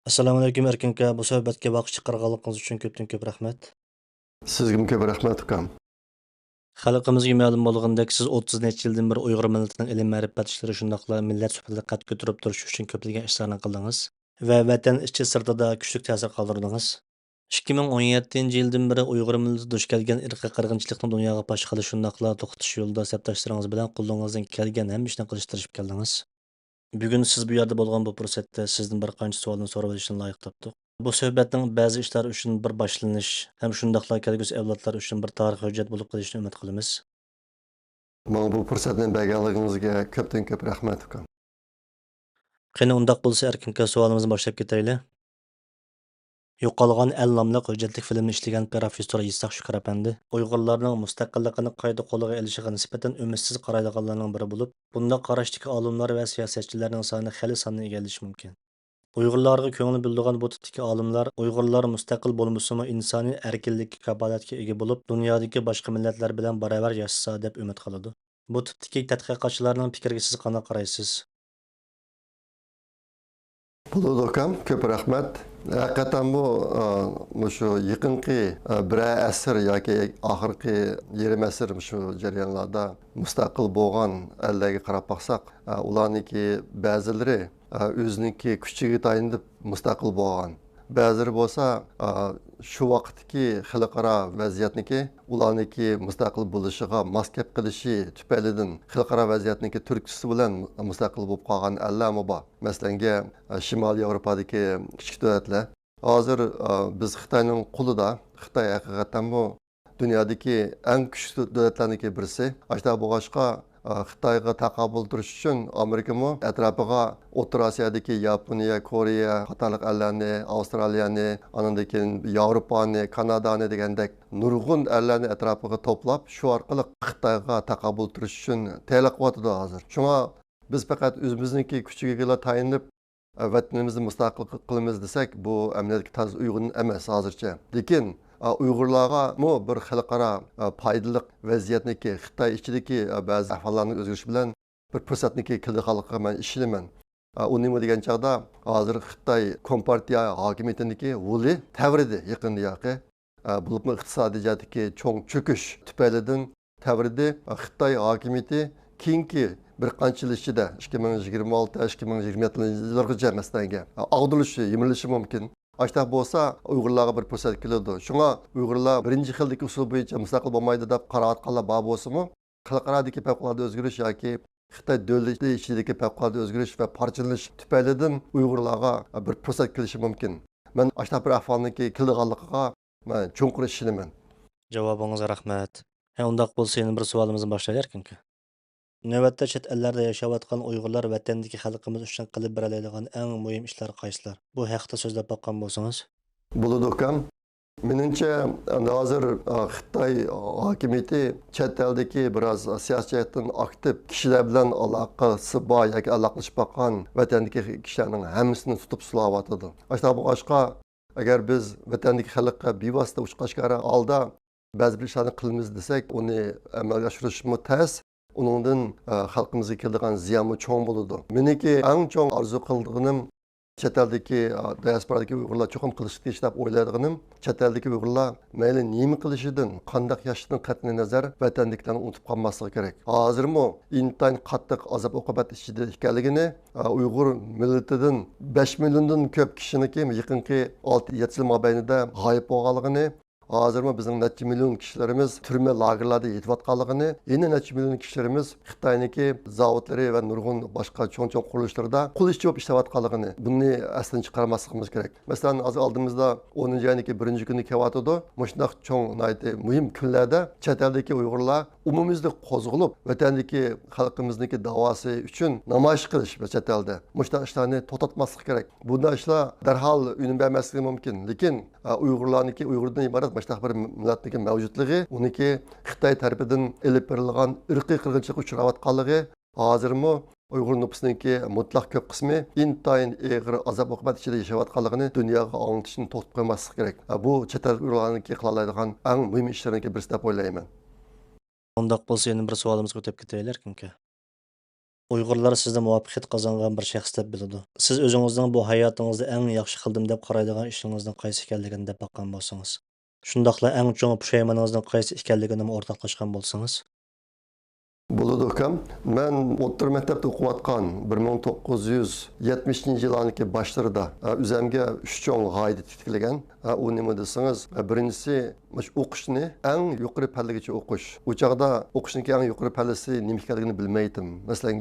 Assalomu alaykum Erkin aka. Bu suhbatga vaqt chiqarganligingiz uchun ko'pdan-ko'p rahmat. Sizga ko'p rahmat ukam. Xalqimizga ma'lum bo'lgandek, siz 30 necha yildan beri Uyg'ur millatining ilm-ma'rifat ishlari shundaqla millat sifatida qad ko'tarib turish uchun ko'plagan ishlarni qildingiz va vatan ichi sirtida kuchli ta'sir qoldirdingiz. 2017-yildan beri Uyg'ur millati duch kelgan irqiy qirg'inchilikni dunyoga fosh qilish shundaqla to'xtatish yo'lida sabdoshlaringiz bilan qo'lingizdan kelgan hamma ishni qilishga tirishib keldingiz. Bugun siz bu yerda bo'lgan bu fursatda sizdan bir qancha savolni so'rab olishni loyiq topdik. Bu suhbatning ba'zi ishlar uchun bir boshlanish, ham shundaqla kelgusi avlodlar uchun bir tarixiy hujjat bo'lib qolishini umid qilamiz. Menga bu fursatni berganligingizga ko'pdan-ko'p rahmat ukam. Qani undaq bo'lsa Erkin aka savolimizni boshlab ketaylik. Yo'qolgan el nomli hujjatli filmni ishlagan professor Yisak Shukr apandi Uyg'urlarning mustaqilligini qayta qo'lga olishiga nisbatan umidsiz qaraydiganlarning biri bo'lib, bunda qarashdagi olimlar va siyosatchilarning soni xili sonni egallashi mumkin. Uyg'urlarga ko'ngil bildirgan bu tipdagi olimlar Uyg'urlar mustaqil bo'lmasimi insoniy erkinlikka kafolatga ega bo'lib, dunyodagi boshqa millatlar bilan barobar yashasa deb umid qiladi. Bu tipdagi tadqiqotchilarning fikriga siz qanday qaraysiz? Bo'ladi ukam, ko'p rahmat. Haqiqatan bu shu yaqinqi bir asr yoki oxirgi yarim asr shu jarayonlarda mustaqil bo'lgan ellarga qarab baqsaq, ularniki ba'zilari o'ziniki kuchiga tayanib mustaqil bo'lgan. Ba'zilari bo'lsa shu vaqtdagi xalqaro vaziyatniki ularniki mustaqil bo'lishiga maskab qilishi tufaylidan xalqaro vaziyatniki turkisi bilan mustaqil bo'lib qolgan allarmi bor. Masalanga Shimoliy Yevropadagi kichik davlatlar hozir biz Xitoyning qulida. Xitoy haqiqatan bu dunyodagi eng kuchli davlatlarniki birisi. Ashta bo'lg'achqa Xitoyga taqobil turish uchun Amerikami atrofiga O'rta Osiyodagi Yaponiya, Koreya qatorliq ellarni, Avstraliyani, andan keyin Yevropani, Kanadani degandek nurg'un ellarni atrofiga to'plab, shu orqali Xitoyga taqobil turish uchun tayyorlab qo'yadi hozir. Shunga biz faqat o'zimizniki kuchiga tayanib vatanimizni mustaqil qilamiz desak, bu amaliyotga toz uyg'un emas hozircha. Lekin Uyg'urlarga bir xalqaro foydali vaziyatniki Xitoy ichidagi ba'zi ahvollarning o'zgarishi bilan bir fursatniki kelganligiga men ishonaman. U nima degan chog'da hozir Xitoy kompartiya hokimiyatiniki vuli tavridi yaqinda yoqi. Bo'libmi iqtisodiy jihatdagi cho'ng cho'kish tufaylidan tavridi Xitoy hokimiyati keyingi bir qancha yil ichida 2026-2027 yillargacha masalanga ag'dilishi, yemilishi mumkin. Ashta bo'lsa Uyg'urlarga bir fursat keladi. Shunga Uyg'urlar birinchi xildagi usul bo'yicha mustaqil bo'lmaydi deb qaror bor bo'lsa-mu, xalqarodagi favqulodda o'zgarish yoki Xitoy davlati ichidagi favqulodda o'zgarish va parchalanish tufaylidan Uyg'urlarga bir fursat kelishi mumkin. Men ashta bir ahvolniki kelganligiga men cho'nqur ishonaman. Javobingizga rahmat. Undaq bo'lsa yana bir savolimizni boshlaylik Erkin aka. Navbatda chet ellarda yashayotgan Uyg'urlar vatandagi xalqimiz uchun qilib beradigan eng muhim ishlar qaysilar? Bu haqda so'zlab boqqan bo'lsangiz. Bo'ladi ukam. Menimcha hozir Xitoy hokimiyati chet eldagi biroz siyosatdan aktiv kishilar bilan aloqasi bor yoki aloqalashib boqqan vatandagi kishilarning hammasini tutib sulayotdi. Ashta bu boshqa agar biz vatandagi xalqqa bevosita uchiqashgara olda ba'zi bir ishlarni qilamiz desak, uni amalga oshirishmi tez. Uningdan xalqimizga keladigan ziyoni cho'ng bo'ladi. Meniki eng cho'ng orzu qilganim chet eldagi diasporadagi Uyg'urlar cho'qim qilishni ishlab o'ylaydiganim, chet eldagi Uyg'urlar mayli nima qilishidan, qanday yashashdan qat'iy nazar vatandagilarni unutib qolmasligi kerak. Hozirmi intayin qattiq azob uqubat ichida ekanligini Uyg'ur millatidan 5 milliondan ko'p kishiniki yaqinqi 6-7 yil mobaynida g'oyib bo'lganligini, hozirmi bizning necha million kishilarimiz turma lagerlarda yetayotganligini, yana necha million kishilarimiz Xitoyniki zavodlari va nurg'un boshqa cho'ng-cho'ng qurilishlarda qo'l ish javob ishlayotganligini buni aslan chiqarmasligimiz kerak. Masalan, hozir oldimizda 10-oyniki 1-kuni kelyotdi. Mushundaq cho'ng muhim kunlarda chet eldagi Uyg'urlar umumiyatda qo'zg'alib, vatandagi xalqimizniki da'vosi uchun namoyish qilish va chet elda mushundaq ishlarni to'xtatmaslik kerak. Bunday ishlar darhol unum bermasligi mumkin. Lekin Uyg'urlarniki Uyg'urdan iborat boshqa bir millatniki mavjudligi, uniki Xitoy tarafidan elib berilgan irqiy qirg'inchilikka uchrayotganligi, hozirmi Uyg'ur nüfusuniki mutlaq ko'p qismi intayin og'ir azob uqubat ichida yashayotganligini dunyoga anglitishni to'xtatib qo'ymaslik kerak. Bu chet el Uyg'urlarniki qila oladigan eng muhim ishlarning birisi deb o'ylayman. Undaq bo'lsa yana bir savolimizga o'tib ketaylik Erkin aka. Uyg'urlar sizni muvaffaqiyat qozongan bir shaxs deb biladi. Siz o'zingizning bu hayotingizda eng yaxshi qildim deb qaraydigan ishingizning qaysi ekanligini deb baqqan bo'lsangiz. Shundaqla eng cho'ng pushaymoningizning qaysi ekanligini o'rtoqlashgan bo'lsangiz. Bo'ladi ukam. Men o'rta maktabda o'qiyotgan 1970 yillarning boshlarida o'zimga 3 cho'ng g'oya tikilgan. U nima desangiz, birinchisi o'qishni eng yuqori pallagacha o'qish. U chaqda o'qishning eng yuqori pallasi nima ekanligini bilmaydim. Masalan,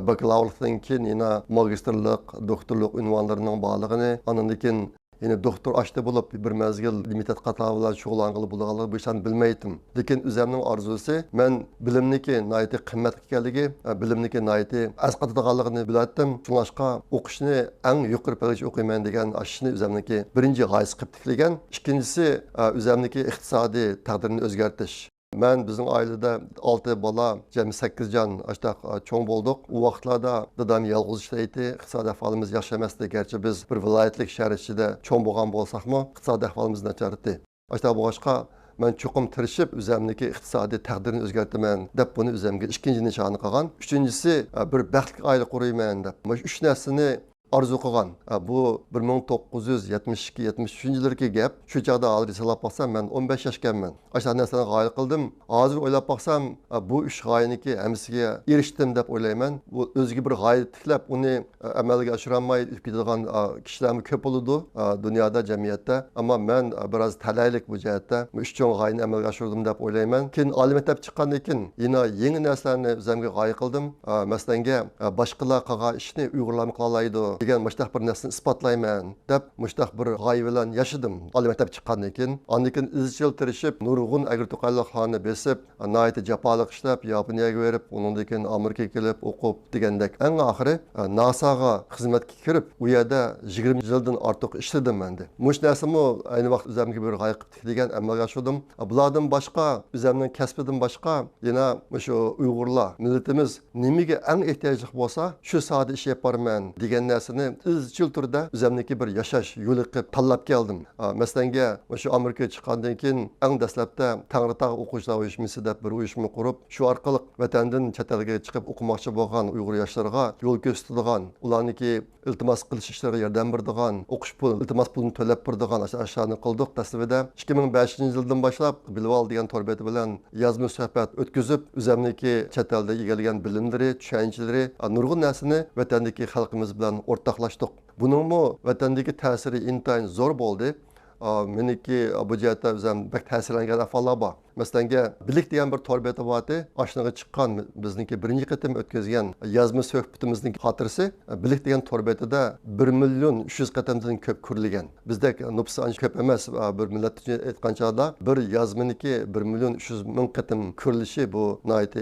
bakalavriatdan keyin yana magistrlik, doktorlik unvonlarining borligini, andan keyin yine doktor açtı bulup bir mezgil limited qatavlar şoğlanğılı bulğanlığı bu işten bilmeydim. Lekin özümün arzusu men bilimniki naiti qimmat ekanligi, bilimniki naiti az qatadığanlığını bilettim. Şunlaşqa o'qishni eng yuqori pallagacha o'qiyman degan ashni özümniki birinchi g'oyasi qilib tikilgan. Ikkinchisi özümniki iqtisodiy taqdirini o'zgartirish. Ben bizim ailede 6 bala, cemi 8 can açtaq çoğun bulduk. O vaxtlarda dadam yalğız işleydi. İqtisadi ahvalimiz yaxşı emasdi. Gerçi biz bir vilayetlik şehir içinde çoğun bolğan bolsaqmı, iqtisadi ahvalimiz nachardi. Açtaq bu başqa ben çoxum tirişib özümniki iqtisadi taqdirini o'zgartiraman deb buni o'zimga ikkinchi nishoni qilgan. Üçüncüsü bir baxtli oila qurayman deb. Mana shu 3 narsani arzu qilgan. Bu 1972-73 yillarga gap. Shu chaqda hozir hisoblab baxsam men 15 yoshgaman. Ashta narsani g'oya qildim. Hozir o'ylab baxsam bu 3 g'oyaniki hamisiga erishdim deb o'ylayman. Bu o'ziga bir g'oya tiklab uni amalga oshirolmay ketadigan kishilarmi ko'p bo'ladi dunyoda, jamiyatda. Ammo men biroz talaylik bu jihatda 3 cho'ng g'oyani amalga oshirdim deb o'ylayman. Keyin oliy maktab chiqqandan keyin yana yangi narsalarni o'zimga g'oya qildim. Masalan, boshqalar qilgan ishni Uyg'urlar qila oladi degan mushtaq bir narsani isbotlayman deb mushtaq bir g'oya bilan yashadim. Oliy maktab chiqqandan keyin, ondan keyin izchil tirishib, nurg'un agirtoqalliklarni besib, nihoyat jafoliq ishlab, Yaponiyaga berib, undan keyin Amerikaga kelib o'qib degandek. Eng oxiri NASAga xizmatga kirib, u yerda 20 yildan ortiq ishladim menda. Mush narsami ayni vaqt o'zimga bir g'oya qilib degan amalga oshirdim. Bulardan boshqa, o'zimning kasbidan boshqa yana shu Uyg'urlar millatimiz nimaga eng ehtiyojli bo'lsa, shu sohada ish yaparman degan narsani izchil turda o'zimniki bir yashash yo'li qilib tanlab keldim. Masalan, shu Amerikaga chiqqandan keyin eng dastlabda Tangritog' o'quvchilar uyushmasi deb bir uyushma qurib, shu orqali vatandan chet elga chiqib o'qimoqchi bo'lgan Uyg'ur yoshlarga yo'l ko'rsatadigan, ularniki iltimos qilish ishlariga yordam beradigan, o'qish pul, iltimos pulini to'lab beradigan ashani qildik. Dastlabida 2005-yildan boshlab Bilval degan torbeti bilan yozma suhbat o'tkazib, o'zimniki chet elda egallagan bilimlari, tushanchalari, nurg'un narsani vatandagi xalqimiz bilan o'rtoqlashdik. Buningmi vatandagi ta'siri intayin zo'r bo'ldi. Meniki bu jihatda o'zim bak ta'sirlangan ahvollar bor. Masalan, Bilik degan bir torbeti boti, oshnaga chiqqan bizniki birinchi qatim o'tkazgan yozma suhbatimizning xotirasi Bilik degan torbetida 1.300.000 qatimdan ko'p ko'rilgan. Bizdek nupsi ancha ko'p emas, bir millat uchun aytganchada bir yozmaniki 1.300.000 qatim ko'rilishi bu nihoyat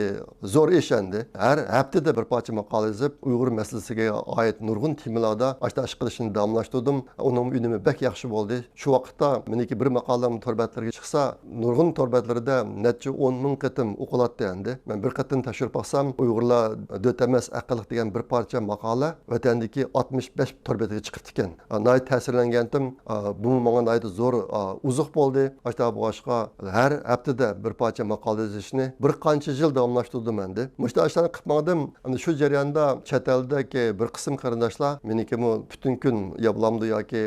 zo'r ish endi. Har haftada bir parcha maqola yozib, Uyg'ur masalasiga oid nurg'un temalarda ish qilishni davomlashtirdim. Uning unumi bak yaxshi bo'ldi. Shu vaqtda meniki bir maqolam torbetlarga chiqsa, nurg'un torbetlar necha 10.000 qatim o'qilatdi endi. Men bir qatim tashirib baxsam, Uyg'urlar do'tamas aqlliq degan bir parcha maqola vatandagi 65 torbetiga chiqib ekan. Nihoyat ta'sirlangandim. Bu menga nihoyat zo'r uzuq bo'ldi. Ashta boshqa har haftada bir parcha maqola yozishni bir qancha yil davomlashtirdim endi. Mushta ishlarni qilmadim. Shu jarayonda chet eldagi bir qism qarindoshlar meniki butun kun yablamdi yoki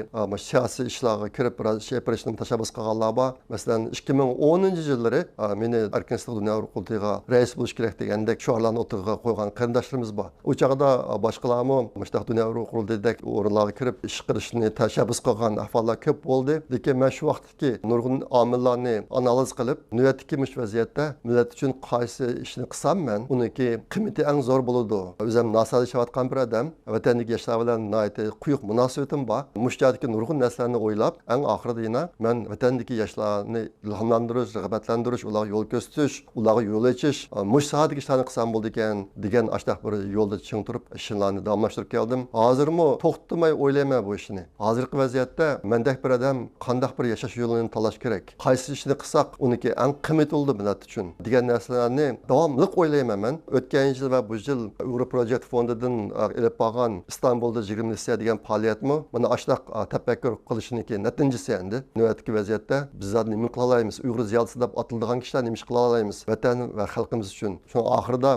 siyosiy ishlarga kirib biroz ish qilishni tashabbus qilganlar bor. Masalan, 2010-yil meni Erkinslik Dunyo Qurultiyiga rais bo'lish kerak degandek shuarlarni o'tirg'a qo'ygan qarindoshlarimiz bor. U chaqda boshqalarmi mushtaq Dunyo Qurultiyidek o'rinlarga kirib ish qilishni tashabbus qilgan ahvollar ko'p bo'ldi. Lekin men shu vaqtdagi nurg'un omillarni analiz qilib, navbatdagi vaziyatda millat uchun qaysi ishni qilsam men, uniki qiymati eng zo'r bo'ladi. O'zim NASAda ishlayotgan bir odam, vatandagi yoshlar bilan nihoyat quyuq munosabatim bor. Mushtadagi nurg'un narsalarni o'ylab, eng oxirida yana men vatandagi yoshlarni ilhomlantirish, rag'batlantirish, ularga yo'l ko'rsatish, ularga yo'l ochish, mush soatdagi ishlarni qilsam bo'ldi ekan degan ashtaq bir yo'lda ching turib ishlarni davomlashtirib keldim. Hozirmi to'xtamay o'ylayman bu ishni. Hozirgi vaziyatda mendek bir odam qanday bir yashash yo'lini tanlash kerak. Qaysi ishni qilsak, uniki eng qimmatli bo'ldi millat uchun degan narsalarni davomli o'ylayman men. O'tgan yil va bu yil Euro Project fondidan elib borgan Istanbulda 20 liseya degan faoliyatmi mana ashtaq tafakkur qilishniki natijasi endi. Navbatdagi vaziyatda bizlar nima qila olamiz? Uyg'ur ziyodasi deb atıldıgan kişiler nima ish qila olamiz vatan va xalqimiz uchun. Shu oxirida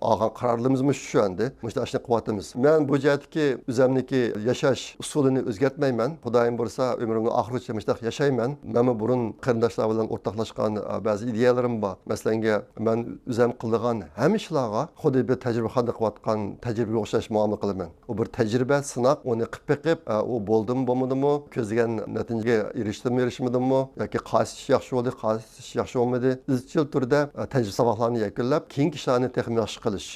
olgan qarorlarimiz shu endi. Mushta ashni qilyapmiz. Men bu jihatdagi o'zimniki yashash usulini o'zgartmayman. Xudoyim bo'lsa umrimni oxirigacha mushtaq yashayman. Men burun qarindoshlar bilan o'rtoqlashgan ba'zi ideyalarim bor. Masalan, men o'zim qilgan hamma ishlarga xuddi bir tajribaxonda qilayotgan tajribaga o'xshash muomala qilaman. U bir tajriba, sinoq, uni qilib beqib, u bo'ldimi, bo'lmadimi, ko'zlagan natijaga erishdimmi, erishmadimmi, yoki qaysi ish yaxshi bo'ldi, qaysi ish yaxshi bo'lmadi, izchil turda tajriba saboqlarni yakunlab, keyingi ishlarni texnik yaxshi qilish.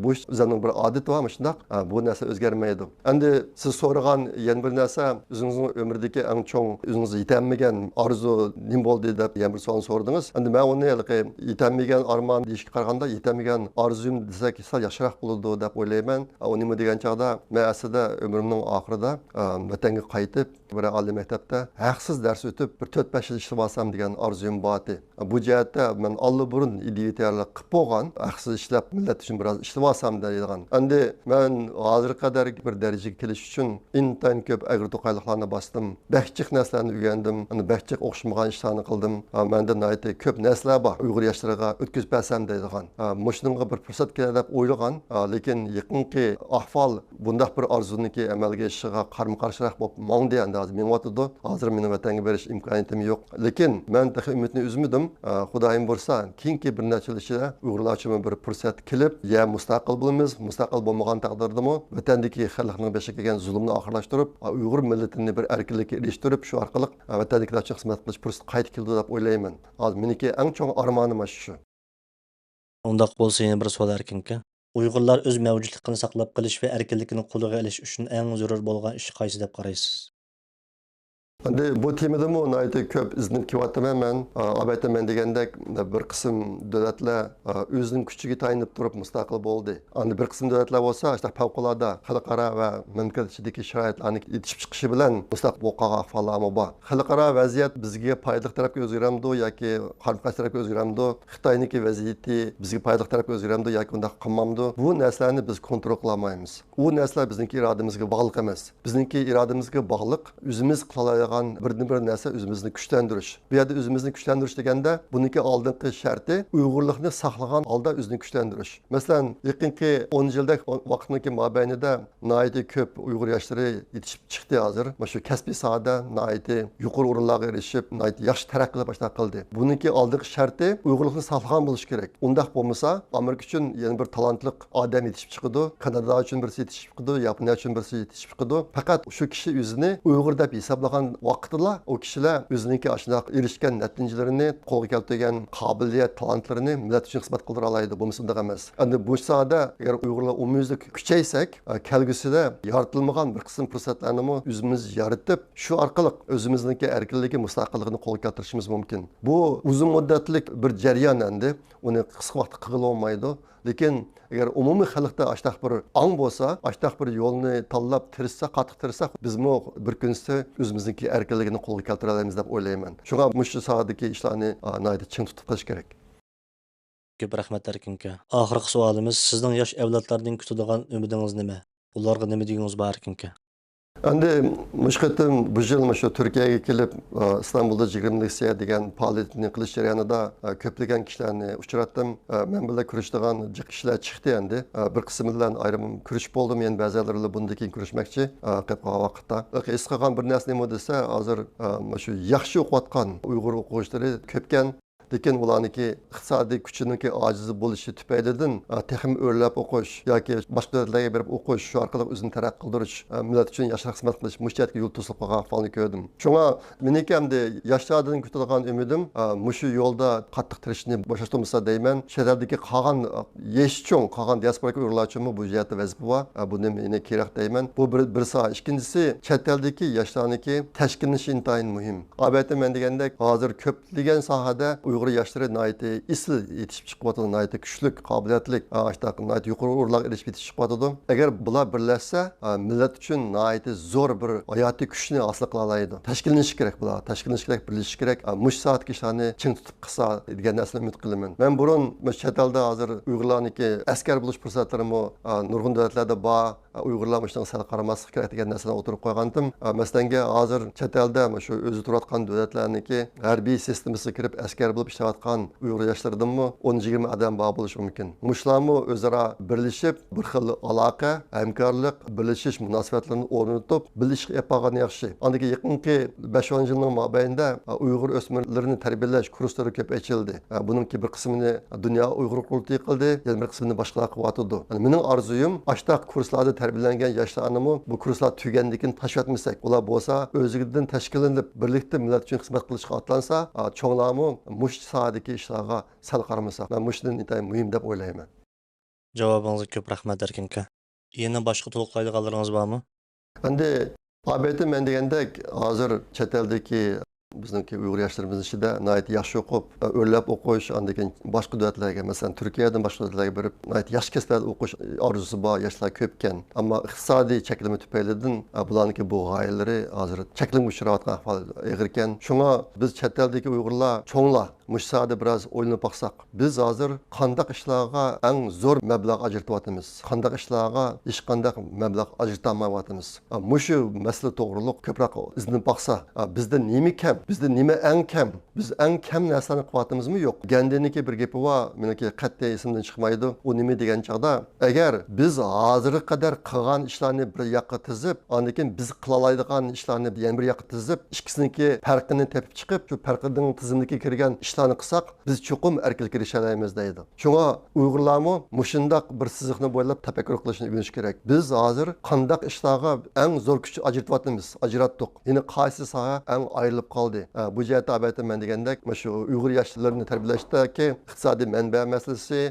Bu o'zimning bir odati va shundoq bu narsa o'zgarmaydi. Endi siz so'ragan yana bir narsa, o'zingizning umrdagi eng cho'ng, o'zingiz yetolmagan orzu nima bo'ldi deb yana bir savol so'radingiz. Endi men uni yetolmagan armon deyishga qaraganda, yetolmagan orzum desak, sal yaxshiroq bo'ladi deb o'ylayman. U nima degan chog'da, men aslida umrimning oxirida vatanga qaytib, bir oliy maktabda haqsiz dars o'tib, bir 4-5 yil ishlab olsam degan orzum bor edi. Bu jihatda men allburun ideya tayyorlab qilib bo'lgan, haqsiz ishlab millat uchun biroz ishlab olsam degan. Endi men hozir qadar bir darajaga kelish uchun intayin ko'p agri-to'qayliqlarni bosdim. Baxchiq narsalarni o'rgandim, baxchiq o'xshamagan ishlarni qildim. Menda nihoyatda ko'p narsalar bor. Uyg'ur yoshlariga o'tkazib bersam deydigan. Mushunga bir fursat keladi deb o'ylagan, lekin yaqinqi ahvol bundaq bir orzuniki amalga oshishiga qarama-qarshiroq bo'lib mongdi endi hozir menyapti. Hozir meni vatanga berish imkoniyatim yo'q. Lekin men taxi umidni uzmadim. Xudoyim bo'lsa, keyingi bir necha yil ichida Uyg'urlar uchun bir fursat kelib, ya mustaqil bo'lamiz, mustaqil bo'lmagan taqdirdami, vatandagi xalqning boshiga kelgan zulmni oxirlashtirib, Uyg'ur millatini bir erkinlikka erishtirib, shu orqali vatandagilar uchun xizmat qilish fursati qayta keldi deb o'ylayman. Hozir meniki eng cho'ng armonim shu. Undaq bo'lsa yana bir savol erkinki. Uyg'urlar o'z mavjudligini saqlab qolish va erkinlikni qo'lga olish uchun eng zarur bo'lgan ish qaysi deb qaraysiz? Endi bu temada nihoyatda ko'p iznib kelyapman men. Albatta men degandek bir qism davlatlar o'zining kuchiga tayanib turib mustaqil bo'ldi. Endi bir qism davlatlar bo'lsa, işte favqulodda xalqaro va mamlakat ichidagi sharoitlarni yetishib chiqishi bilan mustaqil bo'lgan ahvollarmi bor. Xalqaro vaziyat bizga foydali tarafga o'zgaramdi yoki qarshi tarafga o'zgaramdi? Xitoyniki vaziyati bizga foydali tarafga o'zgaramdi yoki unda qilmamdi? Bu narsalarni biz kontrol qila olmaymiz. U narsalar bizning irodamizga bog'liq emas. Bizning irodamizga bog'liq, o'zimiz qila bir narsa o'zimizni kuchlantirish. Bu yerda o'zimizni kuchlantirish deganda buniki oldingi sharti Uyg'urlikni saqlagan holda o'zini kuchlantirish. Masalan, yaqinki 10 yillik vaqtniki mobaynida nihoyatda ko'p Uyg'ur yoshlari yetishib chiqdi hozir. Mana shu kasbiy sohada nihoyatda yuqori o'rinlarga erishib, nihoyatda yaxshi taraqqiyot boshlab qildi. Buniki oldingi sharti Uyg'urlikni saqlagan bo'lish kerak. Undaq bo'lmasa, Amerika uchun yana bir talantli odam yetishib chiqadi, Kanada uchun birisi yetishib chiqadi, Yaponiya uchun birisi yetishib chiqadi. Faqat shu kishi o'zini Uyg'ur deb hisoblagan vaqtida o kishilar o'ziniki ashunaq erishgan natijalarini qo'lga keltirgan qobiliyat, talantlarini millat uchun xizmat qildira oladi. Bo'lmasa bunday emas. Endi bu sohada agar Uyg'urlar umumiylik kuchaysak, kelgusida yaratilmagan bir qism fursatlarni o'zimiz yaratib, shu orqali o'zimizniki erkinligi, mustaqilligini qo'lga keltirishimiz mumkin. Bu uzun muddatlik bir jarayon endi. Uni qisqa vaqtda qilib olmaydi. Lekin agar umumiy xalqda ashtaq bir ong bo'lsa, ashtaq bir yo'lni tanlab tirishsa, qattiq tirishsa, bizmi bir kunsa o'zimizniki erkinligini qo'lga keltira olamiz deb o'ylayman. Shunga mushu sohadagi ishlarni nihoyatda ching tutib qilish kerak. Ko'p rahmat erkinka. Oxirgi savolimiz, sizning yosh avlodlardan kutadigan umidingiz nima? Ularga nima degingiz bor erkinka? Endi mushqatim bu yil shu Turkiyaga kelib Istanbulda 20 leksiya degan faoliyatni qilish jarayonida ko'plagan kishilarni uchratdim. Men bilan kurashadigan kishilar chiqdi endi. Bir qismi bilan ayrim kurish bo'ldi. Men ba'zilari bundan keyin kurashmoqchi qilib qolgan vaqtda. His qilgan bir narsa nima desa, hozir shu yaxshi o'qiyotgan Uyg'ur o'quvchilari ko'pkan. Lekin ularniki iqtisodiy kuchiniki ojizi bo'lishi tufaylidan texnik o'rlab o'qish yoki boshqa davlatlarga berib o'qish, shu orqali o'zini taraqqiy qildirish, millat uchun yaxshi xizmat qilish mushtatga yo'l to'sib qolgan ahvolni ko'rdim. Shunga meniki hamda yoshlardan kutilgan umidim mushu yo'lda qattiq tirishni boshlashtirmasa deyman. Shahardagi qolgan yeshcho'ng, qolgan diaspora Uyg'urlar uchun bu jihatda vazifa bor. Buni meni kerak deyman. Bu bir soha. Ikkinchisi, chet eldagi yoshlarniki tashkillanishi intayin muhim. Albatta men degandek, hozir ko'plagan sohada Uyg'ur yoshlari nihoyatda isl yetishib chiqyapti, nihoyatda kuchli, qobiliyatli, nihoyatda yuqori o'rinlarga erishib yetishib chiqyapti. Agar bular birlashsa, millat uchun nihoyatda zo'r bir hayotiy kuchni hosil qila oladi. Tashkillanishi kerak bular, tashkillanishi kerak, birlashishi kerak. Mush soatga ishlarni ching tutib qilsa degan narsani umid qilaman. Men burun chet elda hozir Uyg'urlarniki askar bo'lish fursatlarimi nurg'un davlatlarda bor. Uyg'urlar shunga sal qaramaslik kerak degan narsani o'tirib qo'ygandim. Masalanga hozir chet elda shu o'zi turayotgan davlatlarniki harbiy sistemasiga kirib askar bo'lib ishlayotgan Uyg'ur yoshlaridimi 10-20 odam bor bo'lishi mumkin. Mushlarmi o'zaro birlashib, bir xil aloqa, hamkorlik, bilishish munosabatlarini o'rnatib, bilishga yapag'an yaxshi. Andagi yaqinki 5-10 yilning mobaynida Uyg'ur o'smirlarini tarbiyalash kurslari ko'p ochildi. Buningki bir qismini Dunyo Uyg'ur qurultiyi qildi, yana bir qismini boshqalar qilyotdi. Mening orzuyim ashtaq kurslarda tarbiyalangan yoshlarni bu kurslar tugandan keyin tashlatmasak, ular bo'lsa o'zidan tashkillanib birlikda millat uchun xizmat qilishga otlansa, cho'nglarmi mush sohadagi ishlarga sal qaramasa, men mushdan intay muhim deb o'ylayman. Javobingizga ko'p rahmat Erkin aka. Yana boshqa to'liqlaydiganlaringiz bormi? Endi albatta men degandek hozir chet eldagi bizniki Uyg'ur yoshlarimiz ichida nihoyat yaxshi o'qib, o'rlab o'qish, undan keyin boshqa davlatlarga, masalan Turkiyadan boshqa davlatlarga borib, nihoyat yaxshi kasblarda o'qish orzusi bor yoshlar ko'pkan. Ammo iqtisodiy cheklama tufaylidan bularniki bu g'oyalari hozir cheklanib uchrayotgan ahvol og'ir ekan. Shunga biz chet eldagi Uyg'urlar cho'nglar mushsada biroz o'ylanib baqsaq, biz hozir qandaq ishlarga eng zo'r mablag' ajratyapmiz. Qandaq ishlarga hech qanday mablag' ajratolmayapmiz. Mushu masala to'g'riliq ko'proq izlanib baqsa, bizda nima kam? Bizda nima eng kam? Biz eng kam narsani qilyapmizmi yo'q? Gandeniki bir gapi bor, meniki qat'iy esimdan chiqmaydi. U nima degan chaqda, agar biz hozirga qadar qilgan ishlarni bir yoqqa tizib, undan keyin biz qila oladigan ishlarni yana bir yoqqa tizib, ikkisiniki farqini tepib chiqib, shu farqining tizimdagi kirgan ishlarni qilsak, biz chuqum erkinlikka erishalaymiz deydi. Shunga Uyg'urlarmi mushundaq bir siziqni bo'ylab tafakkur qilishni o'rganish kerak. Biz hozir qandaq ishlarga eng zo'r kuch ajratyapmiz, ajratdik. Yine qaysi soha eng ayrilib qoldi. Bu jihatda albatta men degandek, shu Uyg'ur yoshlarini tarbiyalashdagi iqtisodiy manba masalasi,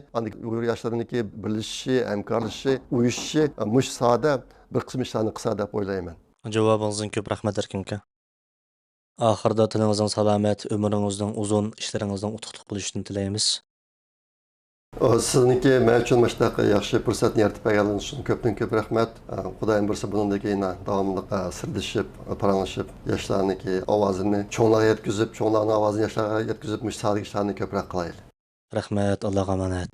Uyg'ur yoshlariniki birlashishi, hamkorlashishi, uyushishi mush sohada bir qism ishlarni qilsa deb o'ylayman. Javobingizga ko'p rahmat Erkin aka. Oxirida tilingizning salomat, umringizning uzun, ishlaringizning utuqli bo'lishini tilaymiz. Sizniki men uchun mashtaqa yaxshi fursatni yaratib berganingiz uchun ko'p rahmat. Xudoyim bilsa bundan keyin davomli sirdishib, paranglashib, yoshlarniki ovozini cho'nglarga yetkazib, cho'nglarning ovozini yoshlarga yetkazib, mush sohadagi ishlarni ko'proq qilaylik. Rahmat, Allohga omonat.